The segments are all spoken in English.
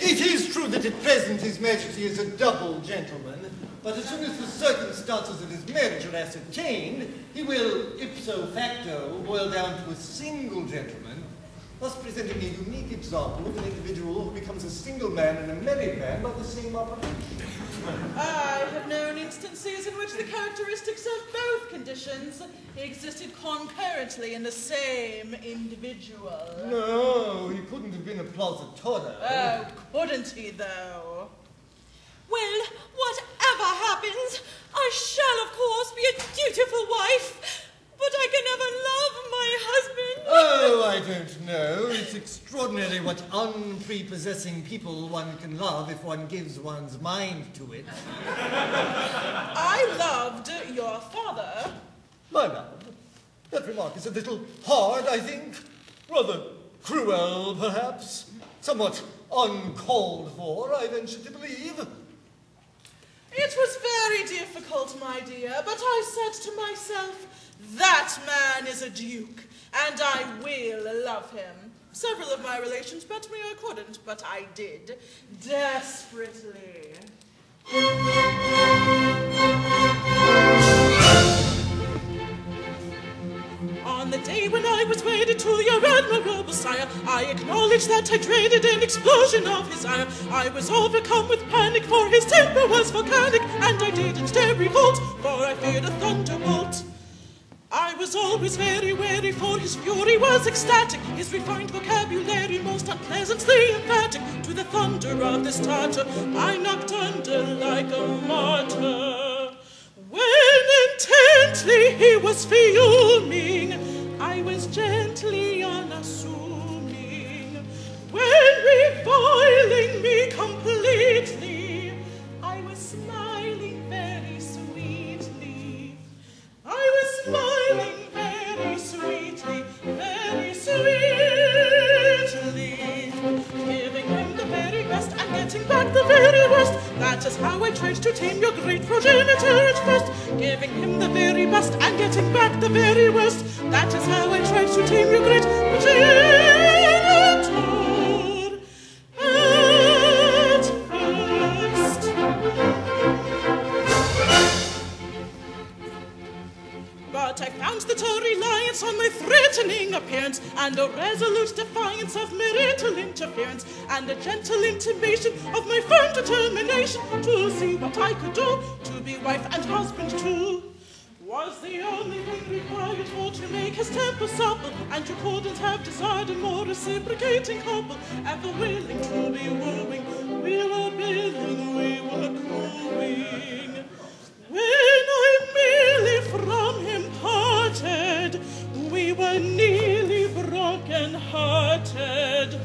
It is true that at present His Majesty is a double gentleman, but as soon as the circumstances of his marriage are ascertained, he will, ipso facto, boil down to a single gentleman, thus presenting a unique example of an individual who becomes a single man and a married man by the same operation. I have known instances in which the characteristics of both conditions existed concurrently in the same individual. No, he couldn't have been a Plaza Toro. Oh, couldn't he, though? Well, whatever happens, I shall, of course, be a dutiful wife. But I can never love my husband. Oh, I don't know. It's extraordinary what unprepossessing people one can love if one gives one's mind to it. I loved your father. My love, that remark is a little hard, I think. Rather cruel, perhaps. Somewhat uncalled for, I venture to believe. It was very difficult, my dear, but I said to myself, that man is a duke, and I will love him. Several of my relations bet me I couldn't, but I did, desperately. On the day when I was wedded to your admirable sire, I acknowledge that I dreaded an explosion of his ire. I was overcome with panic, for his temper was volcanic, and I didn't dare revolt, for I feared a thunderbolt. I was always very wary, for his fury was ecstatic, his refined vocabulary most unpleasantly emphatic. To the thunder of this Tartar I knocked under like a martyr. When intently he was fuming, I was gently unassuming. When reviling me completely, I was smiling very sweetly. I was smiling very sweetly, giving him the very best and getting back the very worst. That is how I tried to tame your great progenitor at first. Giving him the very best and getting back the very worst. That is how I tried to tame your great progenitor at first. But I found the reliance on my threatening appearance, and a resolute defiance of marital interference, and a gentle intimation of my firm determination to see what I could do to be wife and husband too. Was the only thing required for to make his temper supple, and you couldn't have desired a more reciprocating couple, ever willing to be wooing. We were billing, we were cooing. When I merely from him parted, we were nearly broken-hearted.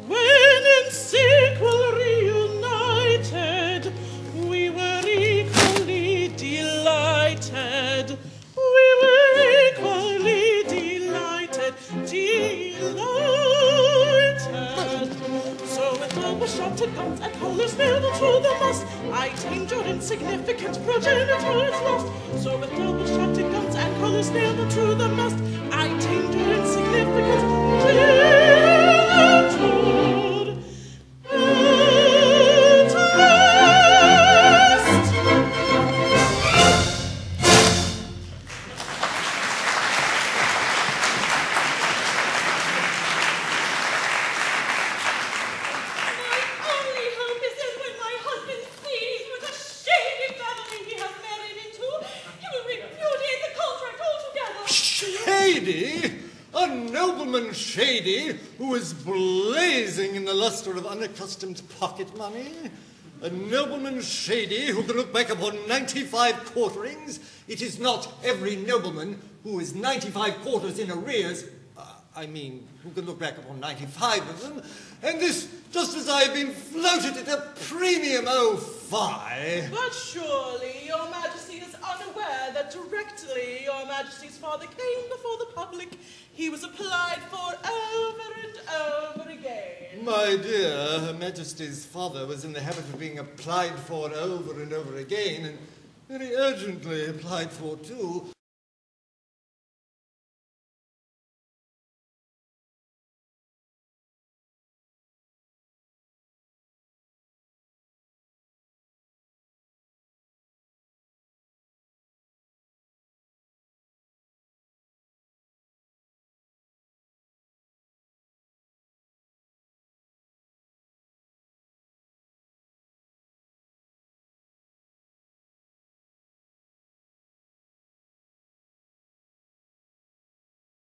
When in sequel reunited, we were equally delighted. We were equally delighted, So with double shotted guns and colors nailed to the mast, I tamed your insignificant progenitors lost. So with double shotted guns and colors nailed to the mast, I tamed your insignificant progenitors at last. A nobleman shady who is blazing in the luster of unaccustomed pocket money. A nobleman shady who can look back upon 95 quarterings. It is not every nobleman who is 95 quarters in arrears. Who can look back upon 95 of them. And this, just as I have been floated at a premium, oh fie. But surely your Majesty is unaware that directly your Majesty's father came before the public, he was applied for over and over again. My dear, Her Majesty's father was in the habit of being applied for over and over again, and very urgently applied for too.